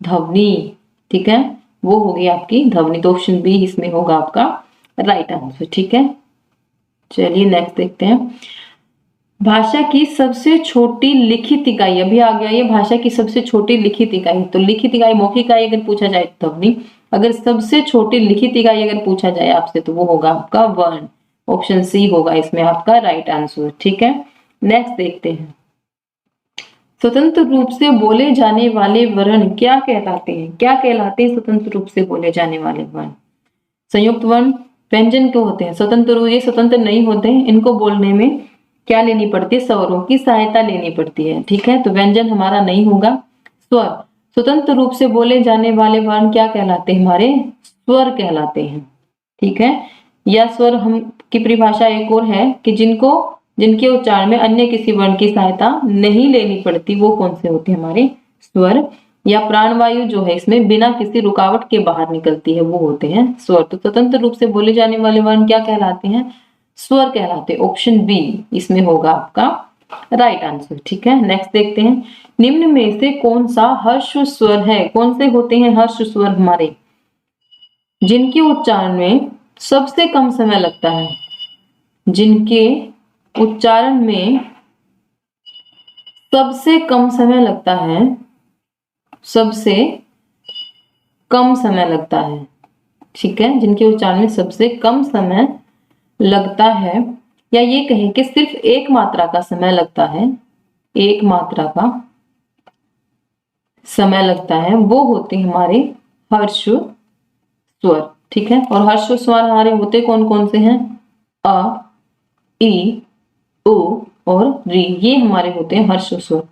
ध्वनि। ठीक है, वो होगी आपकी ध्वनि। तो ऑप्शन बी इसमें होगा आपका राइट आंसर। ठीक है, चलिए नेक्स्ट देखते हैं। भाषा की सबसे छोटी लिखित इकाई, अभी आ गया ये भाषा की सबसे छोटी लिखित इकाई। तो लिखित इकाई, मौखिक इकाई अगर पूछा जाए तो ध्वनि, अगर सबसे छोटी लिखित इकाई अगर पूछा जाए आपसे तो वो होगा आपका वर्ण। ऑप्शन सी होगा इसमें आपका राइट आंसर। ठीक है, नेक्स्ट देखते हैं। स्वतंत्र रूप से बोले जाने वाले वर्ण क्या कहलाते हैं? क्या कहलाते हैं स्वतंत्र रूप से बोले जाने वाले वर्ण? संयुक्त वर्ण, व्यंजन क्यों होते हैं? स्वतंत्र, ये स्वतंत्र नहीं होते हैं, इनको बोलने में क्या लेनी पड़ती है? स्वरों की सहायता लेनी पड़ती है। ठीक है, तो व्यंजन हमारा नहीं होगा। स्वर, स्वतंत्र रूप से बोले जाने वाले वर्ण क्या कहलाते हैं? हमारे स्वर कहलाते हैं। ठीक है, या स्वर हम की परिभाषा एक और है कि जिनके उच्चारण में अन्य किसी वर्ण की सहायता नहीं लेनी पड़ती, वो कौन से होते हैं? हमारे स्वर। या प्राणवायु जो है इसमें बिना किसी रुकावट के बाहर निकलती है, वो होते हैं स्वर। तो स्वतंत्र रूप से बोले जाने वाले वर्ण क्या कहलाते हैं? स्वर कहलाते हैं। ऑप्शन बी इसमें होगा आपका राइट आंसर। ठीक है, नेक्स्ट देखते हैं। निम्न में से कौन सा हर्ष स्वर है? कौन से होते हैं हर्ष स्वर हमारे? जिनके उच्चारण में सबसे कम समय लगता है, जिनके उच्चारण में सबसे कम समय लगता है, सबसे कम समय लगता है। ठीक है, जिनके उच्चारण में सबसे कम समय लगता है, या ये कहें कि सिर्फ एक मात्रा का समय लगता है, एक मात्रा का समय लगता है, वो होते हैं हमारे हर्ष स्वर। ठीक है, और हर्ष स्वर हमारे होते कौन कौन से हैं? अ, ई, उ और री, ये हमारे होते हैं हर्ष स्वर।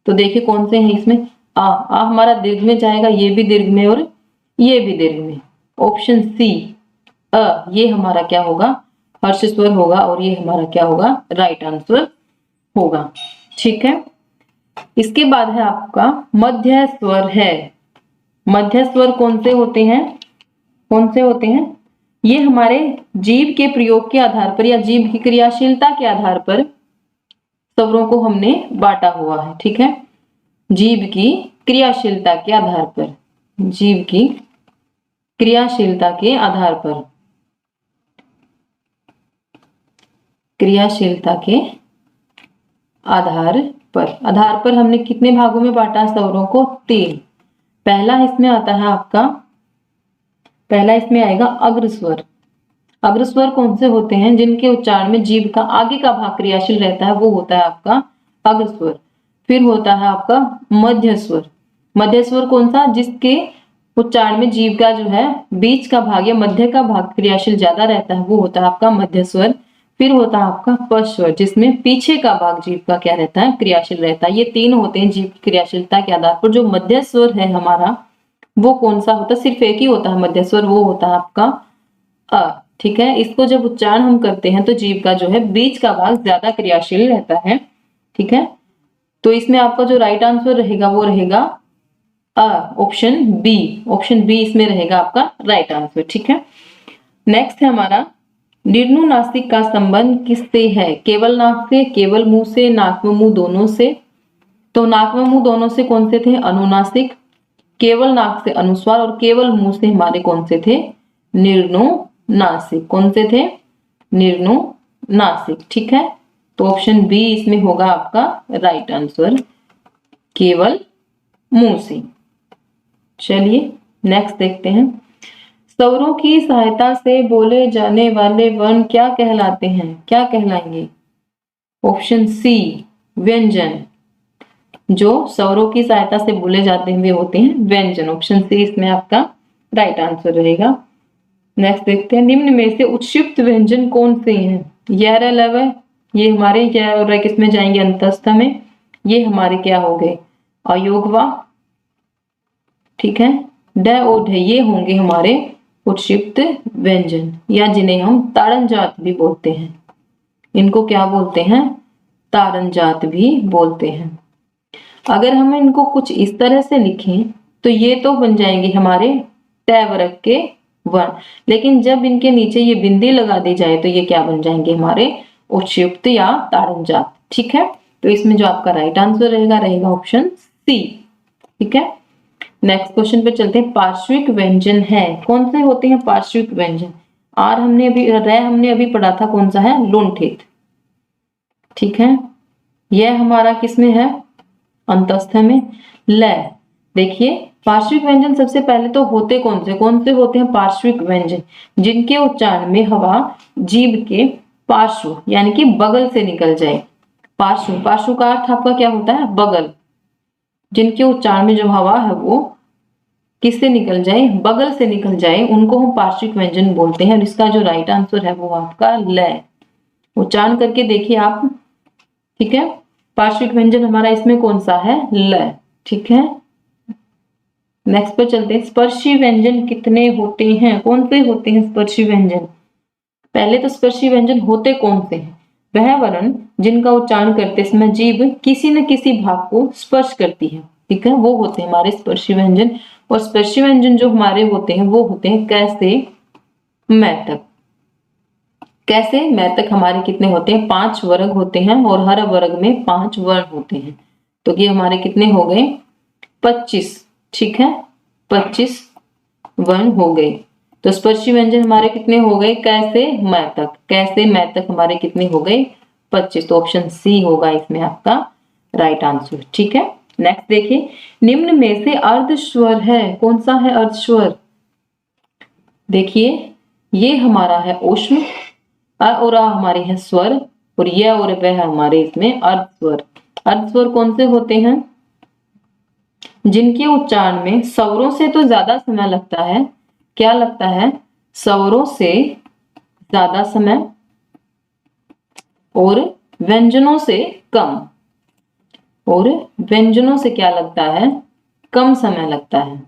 तो देखिए कौन से हैं इसमें? आ हमारा दीर्घ में जाएगा, ये भी दीर्घ में और ये भी दीर्घ में। ऑप्शन सी अ, ये हमारा क्या होगा? हर्ष स्वर होगा, और ये हमारा क्या होगा? राइट आंसर होगा। ठीक है, इसके बाद है आपका मध्य स्वर है। मध्य स्वर कौन से होते हैं? कौन से होते हैं? ये हमारे जीभ के प्रयोग के आधार पर या जीभ की क्रियाशीलता के आधार पर स्वरों को हमने बांटा हुआ है। ठीक है, जीभ की क्रियाशीलता के आधार पर, जीभ की क्रियाशीलता के आधार पर, क्रियाशीलता के आधार पर हमने कितने भागों में बांटा स्वरों को? 3। पहला इसमें आता है आपका, पहला इसमें आएगा अग्रस्वर। अग्रस्वर कौन से होते हैं? जिनके उच्चारण में जीभ का आगे का भाग क्रियाशील रहता है, वो होता है आपका अग्रस्वर। फिर होता है आपका मध्य स्वर। मध्य स्वर कौन सा? जिसके उच्चारण में जीभ का जो है बीच का भाग या मध्य का भाग क्रियाशील ज्यादा रहता है, वो होता है आपका मध्य स्वर। फिर होता है आपका पश्च स्वर, जिसमें पीछे का भाग जीभ का क्या रहता है? क्रियाशील रहता है। ये 3 होते हैं जीभ की क्रियाशीलता के आधार पर। जो मध्य स्वर है हमारा, वो कौन सा होता है? सिर्फ एक ही होता है मध्य स्वर, वो होता है आपका अ। ठीक है, इसको जब उच्चारण हम करते हैं तो जीभ का जो है बीच का भाग ज्यादा क्रियाशील रहता है। ठीक है, तो इसमें आपका जो राइट आंसर रहेगा वो रहेगा ऑप्शन बी। ऑप्शन बी इसमें रहेगा आपका राइट आंसर। ठीक है, नेक्स्ट है हमारा निम्नुनासिक का संबंध किससे है? केवल नाक से, केवल मुंह से, नाक व मुंह दोनों से? तो नाक व मुंह दोनों से कौन से थे? अनुनासिक। केवल नाक से अनुस्वार, और केवल मुंह से हमारे कौन से थे? निर्नुनासिक। कौन से थे? निर्नुनासिक। ठीक है, तो ऑप्शन बी इसमें होगा आपका राइट आंसर, केवल मुंह से। चलिए नेक्स्ट देखते हैं। स्वरों की सहायता से बोले जाने वाले वर्ण क्या कहलाते हैं? क्या कहलाएंगे? ऑप्शन सी व्यंजन। जो स्वरों की सहायता से बोले जाते हैं वे होते हैं व्यंजन। ऑप्शन सी इसमें आपका राइट आंसर रहेगा। नेक्स्ट देखते हैं। निम्न में से उत्क्षिप्त व्यंजन कौन से हैं? यर लव, ये हमारे क्या और किस में जाएंगे? अंतस्थ में। ये हमारे क्या हो गए? अयोगवा। ठीक है, ड और ढ ये होंगे हमारे उत्क्षिप्त व्यंजन, या जिन्हें हम ताड़न जात भी बोलते हैं। इनको क्या बोलते हैं? ताड़न जात भी बोलते हैं। अगर हम इनको कुछ इस तरह से लिखें तो ये तो बन जाएंगे हमारे तय वर्ग के वर्ण। लेकिन जब इनके नीचे ये बिंदी लगा दी जाए तो ये क्या बन जाएंगे, हमारे उच्छयुक्त या ताड़नजात। ठीक है, तो इसमें जो आपका राइट आंसर रहेगा ऑप्शन सी। ठीक है, नेक्स्ट क्वेश्चन पे चलते हैं। पार्श्विक व्यंजन है, कौन से होते हैं पार्श्विक व्यंजन? आर हमने अभी, रे हमने अभी पढ़ा था, कौन सा है, लुंठित। ठीक है, यह हमारा किसमें है, अंतस्थ में। ल, देखिए पार्श्विक व्यंजन सबसे पहले तो होते कौन से होते हैं पार्श्विक व्यंजन? जिनके उच्चारण में हवा जीभ के पार्श्व यानी कि बगल से निकल जाए। पार्श्व, पार्श्व का अर्थ आपका क्या होता है, बगल। जिनके उच्चारण में जो हवा है वो किससे निकल जाए, बगल से निकल जाए, उनको हम पार्श्विक व्यंजन बोलते हैं। और इसका जो राइट आंसर है वो आपका ल। उच्चारण करके देखिए आप। ठीक है, पार्श्विक व्यंजन हमारा इसमें कौन सा है, ल। ठीक है, नेक्स्ट पर चलते हैं। स्पर्शी व्यंजन कितने होते हैं, कौन से होते हैं स्पर्शी व्यंजन? पहले तो स्पर्शी व्यंजन होते कौन से हैं? वह वर्ण जिनका उच्चारण करते समय जीभ किसी न किसी भाग को स्पर्श करती है। ठीक है, वो होते हैं हमारे स्पर्शी व्यंजन। और स्पर्शी व्यंजन जो हमारे होते हैं वो होते हैं कैसे, मैतक। कैसे, मैतक हमारे कितने होते हैं, 5 वर्ग होते हैं और हर वर्ग में 5 वर्ण होते हैं। तो ये हमारे कितने हो गए, 25। ठीक है, 25 वर्ण हो गए। तो स्पर्शी व्यंजन हमारे कितने हो गए, कैसे मैतक। कैसे मैतक हमारे कितने हो गए, 25। तो ऑप्शन सी होगा इसमें आपका राइट आंसर। ठीक है, नेक्स्ट देखिए। निम्न में से अर्ध स्वर है, कौन सा है अर्ध स्वर? देखिए ये हमारा है ऊष्म, अ और आ हमारे हैं स्वर, और यह और वह हमारे इसमें अर्ध स्वर। अर्ध स्वर कौन से होते हैं? जिनके उच्चारण में स्वरों से तो ज्यादा समय लगता है। क्या लगता है, स्वरों से ज्यादा समय और व्यंजनों से कम। और व्यंजनों से क्या लगता है, कम समय लगता है।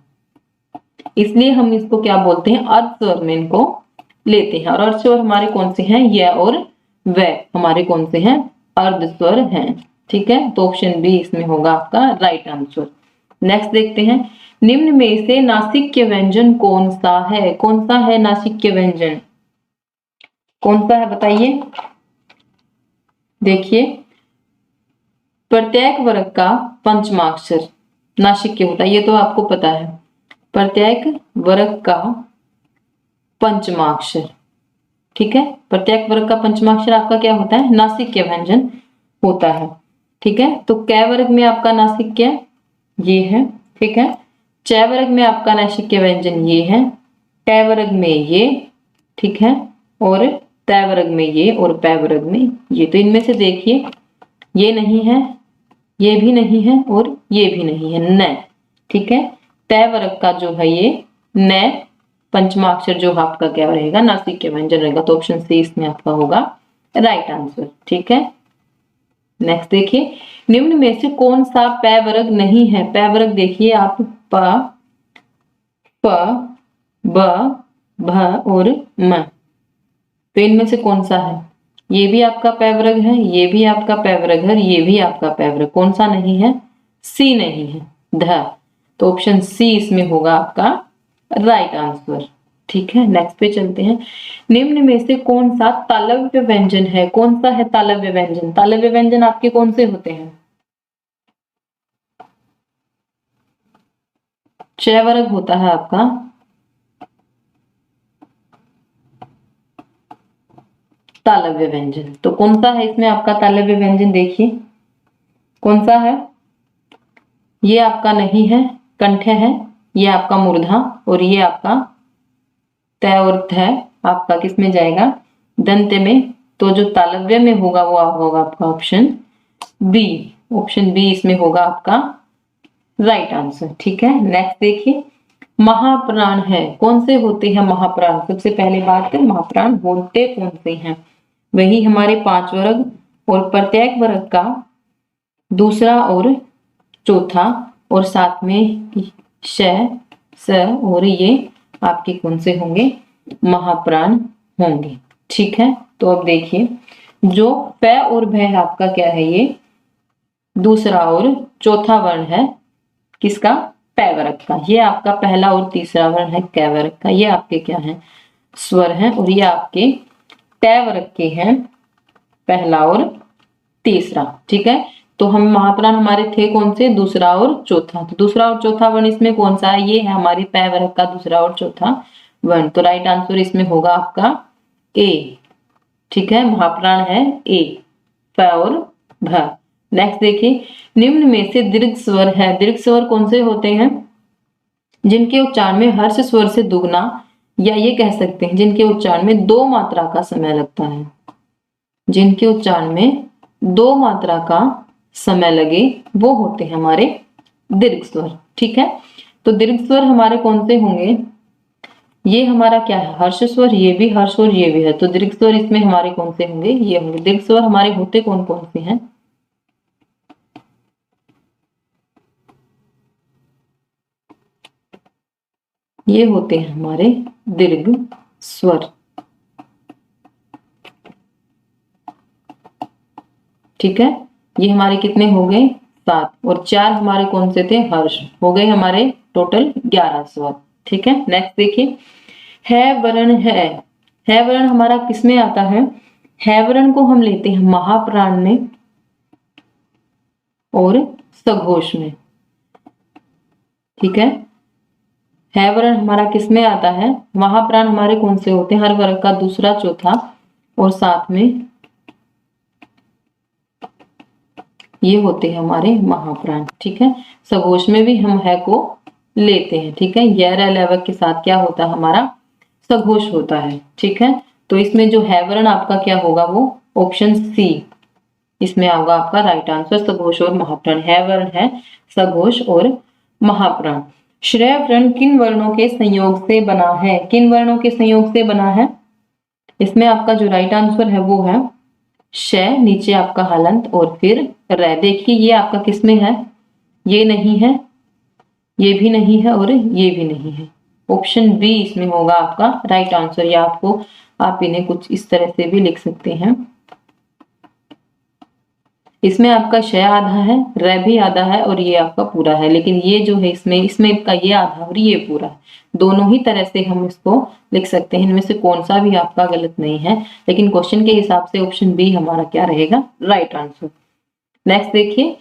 इसलिए हम इसको क्या बोलते हैं, अर्ध स्वर में इनको लेते हैं। और अर्ध स्वर हमारे कौन से हैं, यह और वह हमारे कौन से हैं, अर्ध स्वर हैं। ठीक है, तो ऑप्शन बी इसमें होगा आपका राइट आंसर। नेक्स्ट देखते हैं। निम्न में से नासिक्य व्यंजन कौन सा है, कौन सा है नासिक्य व्यंजन, कौन सा है बताइए। देखिए प्रत्येक वर्ग का पंचमाक्षर नासिक्य होता है, ये तो आपको पता है। प्रत्येक वर्ग का पंचमाक्षर। ठीक है, प्रत्येक वर्ग का पंचमाक्षर आपका क्या होता है, नासिक्य व्यंजन होता है। ठीक है, तो कै वर्ग में आपका नासिक्य ये है। ठीक है, च वर्ग में आपका नासिक्य व्यंजन ये है, ट वर्ग में ये। ठीक है, और त वर्ग में ये और पै वर्ग में ये। तो इनमें से देखिए ये नहीं है, ये भी नहीं है और ये भी नहीं है, न। ठीक है, त वर्ग का जो है ये न पंचमाक्षर जो आपका क्या रहेगा, नासिक्य व्यंजन रहेगा। तो ऑप्शन सी इसमें आपका होगा राइट आंसर। ठीक है, नेक्स्ट देखिए। निम्न में से कौन सा पै वर्ग नहीं है? पै वर्ग देखिए आप, प, प, ब, भ और म। तो इनमें से कौन सा है, ये भी आपका पै वर्ग है, ये भी आपका पै वर्ग है, ये भी आपका पै वर्ग। कौन सा नहीं है, सी नहीं है, ध। तो ऑप्शन सी इसमें होगा आपका राइट आंसर। ठीक है, नेक्स्ट पे चलते हैं। निम्न में से कौन सा तालव्य व्यंजन है, कौन सा है तालव्य व्यंजन? तालव्य व्यंजन आपके कौन से होते हैं? च वर्ग होता है आपका तालव्य व्यंजन। तो कौन सा है इसमें आपका तालव्य व्यंजन, देखिए कौन सा है। ये आपका नहीं है, कंठ है, ये आपका मूर्धा, और ये आपका त और थ आपका किस में जाएगा, दंत में। तो जो तालव्य में होगा वो होगा आपका ऑप्शन बी। ऑप्शन बी इसमें होगा आपका राइट आंसर। ठीक है, नेक्स्ट देखिए। महाप्राण है, कौन से होते हैं महाप्राण? सबसे पहले बात करें महाप्राण होते कौन से हैं। वही हमारे 5 वर्ग, और प्रत्येक वर्ग का दूसरा और चौथा, और साथ में श, स, और ये आपके कौन से होंगे, महाप्राण होंगे। ठीक है, तो अब देखिए जो प और भ आपका क्या है, ये दूसरा और चौथा वर्ण है किसका, पैवरक का। ये आपका पहला और तीसरा वर्ण है कैवरक का। ये आपके क्या है, स्वर हैं, और ये आपके पैवरक के हैं, पहला और तीसरा। ठीक है, तो हम महाप्राण हमारे थे कौन से, दूसरा और चौथा। तो दूसरा और चौथा वर्ण इसमें कौन सा है, ये है हमारे पैवरक का दूसरा और चौथा वर्ण। तो राइट आंसर इसमें होगा आपका ए। ठीक है, महाप्राण है ए, प और भ। नेक्स्ट देखिए, निम्न में से दीर्घ स्वर है। दीर्घ स्वर कौन से होते हैं, जिनके उच्चारण में हर्ष स्वर से दुगना, या ये कह सकते हैं जिनके उच्चारण में दो मात्रा का समय लगता है। जिनके उच्चारण में दो मात्रा का समय लगे वो होते हैं हमारे दीर्घ स्वर। ठीक है, तो दीर्घ स्वर हमारे कौन से होंगे, ये हमारा क्या है, हर्ष स्वर, ये भी हर्ष और ये भी है। तो दीर्घ स्वर इसमें हमारे कौन से होंगे, ये होंगे। दीर्घ स्वर हमारे होते कौन कौन से हैं, ये होते हैं हमारे दीर्घ स्वर। ठीक है, ये हमारे कितने हो गए, 7, और 4 हमारे कौन से थे, हर्ष। हो गए हमारे टोटल 11 स्वर। ठीक है, नेक्स्ट देखिए, है वर्ण है वर्ण हमारा किसमें आता है, है वर्ण को हम लेते हैं महाप्राण में और सघोष में। ठीक है वर्ण हमारा किसमें आता है, महाप्राण हमारे कौन से होते हैं, हर वर्ग का दूसरा चौथा, और साथ में ये होते हैं हमारे महाप्राण। ठीक है, सघोष में भी हम है को लेते हैं। ठीक है, गैर लैवक के साथ क्या होता है हमारा, सघोष होता है। ठीक है, तो इसमें जो है वर्ण आपका क्या होगा, वो ऑप्शन सी इसमें होगा आपका राइट आंसर, सघोष और महाप्राण। है वर्ण है सघोष और महाप्राण। श्रेय वर्ण किन वर्णों के संयोग से बना है, किन वर्णों के संयोग से बना है, इसमें आपका जो राइट आंसर है वो है श, नीचे आपका हलंत और फिर र। देखिए ये आपका किसमें है, ये नहीं है, ये भी नहीं है और ये भी नहीं है। ऑप्शन बी इसमें होगा आपका राइट आंसर। या आपको आप इन्हें कुछ इस तरह से भी लिख सकते हैं, इसमें आपका श आधा है, र भी आधा है और ये आपका पूरा है। लेकिन ये जो है इसमें का ये आधा और ये पूरा है, दोनों ही तरह से हम इसको लिख सकते हैं। इनमें से कौन सा भी आपका गलत नहीं है, लेकिन क्वेश्चन के हिसाब से ऑप्शन बी हमारा क्या रहेगा, राइट आंसर। नेक्स्ट देखिए,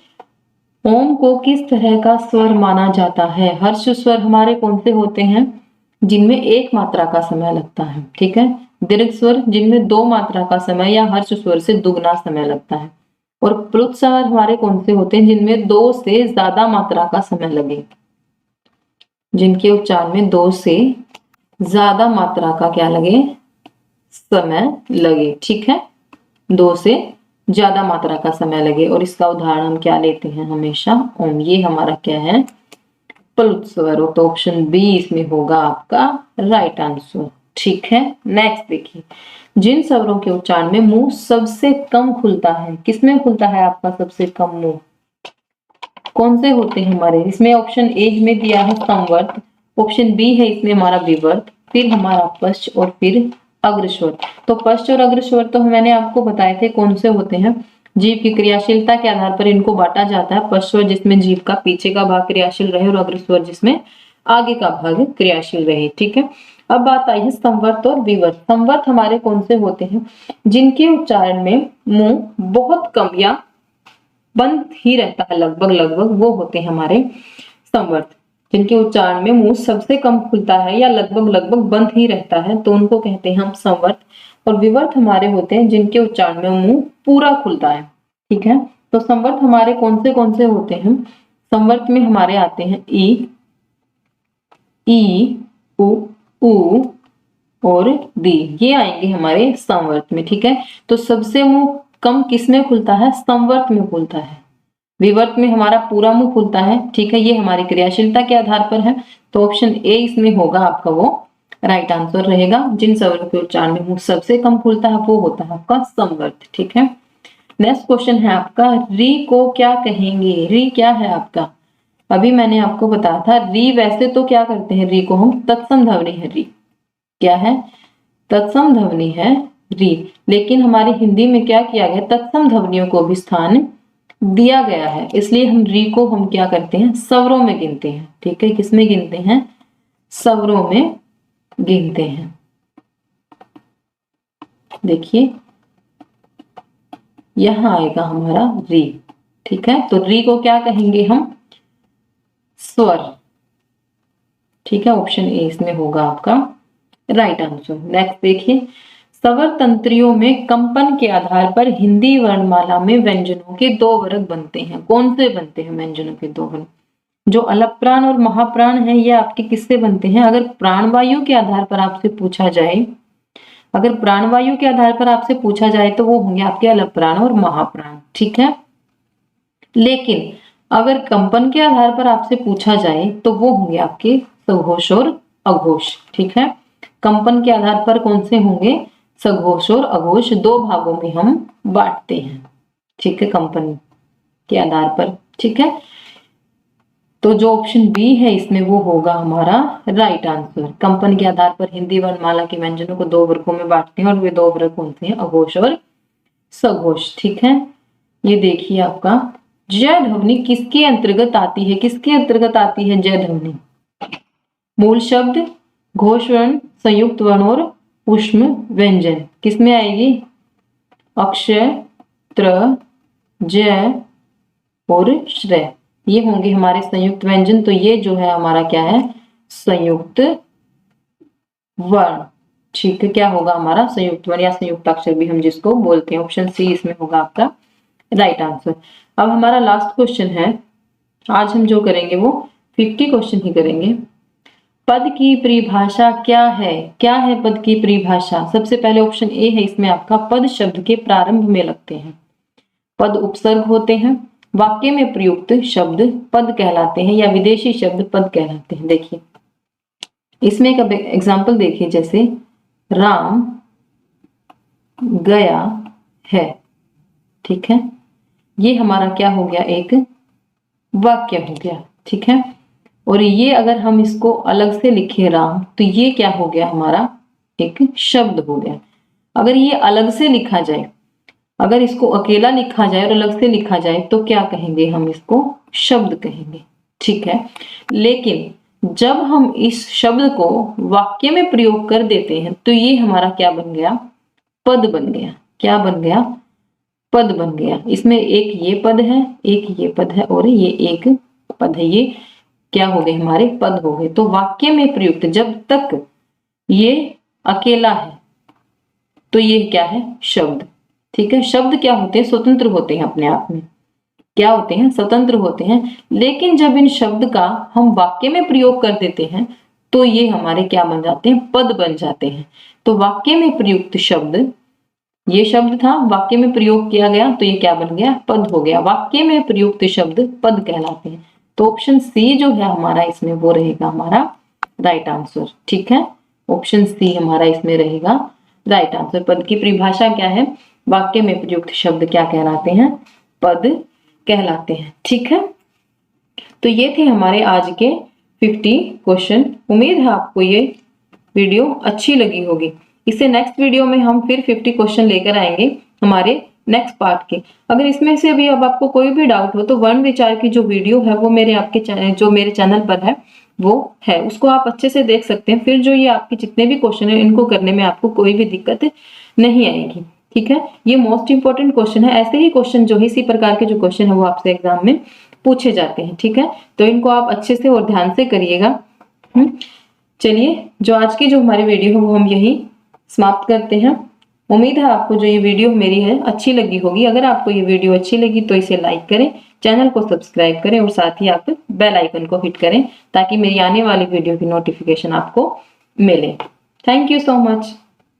ओम को किस तरह का स्वर माना जाता है। हर्ष स्वर हमारे कौन से होते हैं, जिनमें एक मात्रा का समय लगता है। ठीक है, दीर्घ स्वर जिनमें दो मात्रा का समय या हर्ष स्वर से दुगना समय लगता है, और प्लुत स्वर हमारे कौन से होते हैं, जिनमें दो से ज्यादा मात्रा का समय लगे, जिनके उच्चारण में दो से ज्यादा मात्रा का क्या लगे, समय लगे। ठीक है, दो से ज्यादा मात्रा का समय लगे, और इसका उदाहरण हम क्या लेते हैं हमेशा, ओम। ये हमारा क्या है, प्लुत स्वर। तो ऑप्शन बी इसमें होगा आपका राइट आंसर। ठीक है, नेक्स्ट देखिए, जिन स्वरों के उच्चारण में मुंह सबसे कम खुलता है, किसमें खुलता है आपका सबसे कम मुंह, कौन से होते हैं हमारे, इसमें ऑप्शन ए में दिया है संवर्त, ऑप्शन बी है इसमें हमारा विवर्त, फिर हमारा पश्च और फिर अग्रस्वर। तो पश्च और अग्रस्वर तो मैंने आपको बताए थे कौन से होते हैं, जीभ की क्रियाशीलता के आधार पर इनको बांटा जाता है। पश्च स्वर जिसमें जीभ का पीछे का भाग क्रियाशील रहे, और अग्रस्वर जिसमें आगे का भाग क्रियाशील रहे। ठीक है, अब बात आई है संवर्त और विवर्त। संवर्त हमारे कौन से होते हैं, जिनके उच्चारण में मुंह बहुत कम या बंद ही रहता है, लगभग वो होते हैं हमारे संवर्त। जिनके उच्चारण में मुंह सबसे कम खुलता है या लगभग बंद ही रहता है, तो उनको कहते हैं हम संवर्त। और विवर्त हमारे होते हैं जिनके उच्चारण में मुंह पूरा खुलता है। ठीक है, तो संवर्त हमारे कौन से होते हैं, संवर्त में हमारे आते हैं ई, उ और दी, ये आएंगे हमारे संवर्त में। ठीक है, तो सबसे मुंह कम किसमें खुलता है, संवर्त में खुलता है। विवर्त में हमारा पूरा मुंह खुलता है। ठीक है, ये हमारी क्रियाशीलता के आधार पर है, तो ऑप्शन ए इसमें होगा आपका वो राइट आंसर रहेगा। जिन स्वरों के उच्चारण में मुंह सबसे कम खुलता है वो होता है आपका संवर्त। ठीक है, नेक्स्ट क्वेश्चन है आपका, री को क्या कहेंगे। री क्या है आपका, अभी मैंने आपको बताया था री, वैसे तो क्या करते हैं री को हम, तत्सम ध्वनि है री, क्या है, तत्सम ध्वनि है री। लेकिन हमारी हिंदी में क्या किया गया, तत्सम ध्वनियों को भी स्थान दिया गया है, इसलिए हम री को हम क्या करते हैं, स्वरों में गिनते हैं। ठीक है, किसमें गिनते हैं, स्वरों में गिनते हैं। देखिए यहां आएगा हमारा री। ठीक है, तो री को क्या कहेंगे हम, स्वर। ठीक है, ऑप्शन ए इसमें होगा आपका राइट आंसर। नेक्स्ट देखिए, स्वर तंत्रियों में कंपन के आधार पर हिंदी वर्णमाला में व्यंजनों के दो वर्ग बनते हैं। कौन से बनते हैं व्यंजनों के दो वर्ग, जो अलप प्राण और महाप्राण है, ये आपके किससे बनते हैं, अगर प्राणवायु के आधार पर आपसे पूछा जाए, अगर प्राणवायु के आधार पर आपसे पूछा जाए तो वो होंगे आपके अलप प्राण और महाप्राण। ठीक है, लेकिन अगर कंपन के आधार पर आपसे पूछा जाए तो वो होंगे आपके सघोष और अघोष। ठीक है, कंपन के आधार पर कौन से होंगे, सघोष और अघोष, दो भागों में हम बांटते हैं। ठीक है, कंपन के आधार पर। ठीक है, तो जो ऑप्शन बी है इसमें वो होगा हमारा राइट आंसर। कंपन के आधार पर हिंदी वर्णमाला के व्यंजनों को दो वर्गों में बांटते हैं और वे दो वर्ग कौन से हैं, अघोष और सघोष। ठीक है, ये देखिए आपका जय ध्वनि किसके अंतर्गत आती है, किसके अंतर्गत आती है जय ध्वनि, मूल शब्द, घोष वर्ण, संयुक्त वर्ण और ऊष्म व्यंजन, किसमें आएगी, अक्षय, त्र, जय और श्रेय, ये होंगे हमारे संयुक्त व्यंजन। तो ये जो है हमारा क्या है, संयुक्त वर्ण। ठीक है, क्या होगा हमारा संयुक्त वर्ण या संयुक्त अक्षर भी हम जिसको बोलते हैं, ऑप्शन सी इसमें होगा आपका राइट आंसर। अब हमारा लास्ट क्वेश्चन है, आज हम जो करेंगे वो 50 क्वेश्चन ही करेंगे। पद की परिभाषा क्या है, क्या है पद की परिभाषा। सबसे पहले ऑप्शन ए है इसमें आपका, पद शब्द के प्रारंभ में लगते हैं, पद उपसर्ग होते हैं, वाक्य में प्रयुक्त शब्द पद कहलाते हैं या विदेशी शब्द पद कहलाते हैं। देखिए इसमें एक एग्जाम्पल देखिए, जैसे राम गया है। ठीक है, ये हमारा क्या हो गया, एक वाक्य हो गया। ठीक है, और ये अगर हम इसको अलग से लिखे राम, तो ये क्या हो गया हमारा, एक शब्द हो गया। अगर ये अलग से लिखा जाए, अगर इसको अकेला लिखा जाए और अलग से लिखा जाए तो क्या कहेंगे, हम इसको शब्द कहेंगे। ठीक है, लेकिन जब हम इस शब्द को वाक्य में प्रयोग कर देते हैं तो ये हमारा क्या बन गया, पद बन गया। क्या बन गया, पद बन गया। इसमें एक ये पद है, एक ये पद है और ये एक पद है, ये क्या हो गए, हमारे पद हो गए। तो वाक्य में प्रयुक्त जब तक ये अकेला है तो ये क्या है, शब्द। ठीक है, शब्द क्या होते हैं, स्वतंत्र होते हैं अपने आप में, क्या होते हैं, स्वतंत्र होते हैं। लेकिन जब इन शब्द का हम वाक्य में प्रयोग कर देते हैं तो ये हमारे क्या बन जाते हैं, पद बन जाते हैं। तो वाक्य में प्रयुक्त शब्द, ये शब्द था, वाक्य में प्रयोग किया गया तो ये क्या बन गया, पद हो गया। वाक्य में प्रयुक्त शब्द पद कहलाते हैं। तो ऑप्शन सी जो है हमारा इसमें वो रहेगा हमारा राइट आंसर। ठीक है, ऑप्शन सी हमारा इसमें रहेगा राइट आंसर। पद की परिभाषा क्या है, वाक्य में प्रयुक्त शब्द क्या कहलाते हैं, पद कहलाते हैं। ठीक है, तो ये थे हमारे आज के 50 क्वेश्चन। उम्मीद है आपको ये वीडियो अच्छी लगी होगी। इससे नेक्स्ट वीडियो में हम फिर 50 क्वेश्चन लेकर आएंगे हमारे नेक्स्ट पार्ट के। अगर इसमें से अभी अब आपको कोई भी डाउट हो तो वर्ण विचार की जो वीडियो है वो मेरे चैनल पर है, वो है, उसको आप अच्छे से देख सकते हैं। फिर जो ये आपके जितने भी क्वेश्चन है इनको करने में आपको कोई भी दिक्कत नहीं आएगी। ठीक है, ये मोस्ट इंपॉर्टेंट क्वेश्चन है। ऐसे ही क्वेश्चन जो है, इसी प्रकार के जो क्वेश्चन है वो आपसे एग्जाम में पूछे जाते हैं। ठीक है, तो इनको आप अच्छे से और ध्यान से करिएगा। चलिए, जो आज की जो हमारी वीडियो है वो हम यही समाप्त करते हैं। उम्मीद है आपको जो ये वीडियो मेरी है अच्छी लगी होगी। अगर आपको ये वीडियो अच्छी लगी तो इसे लाइक करें, चैनल को सब्सक्राइब करें और साथ ही आप बेल आइकन को हिट करें ताकि मेरी आने वाली वीडियो की नोटिफिकेशन आपको मिले। Thank you so much.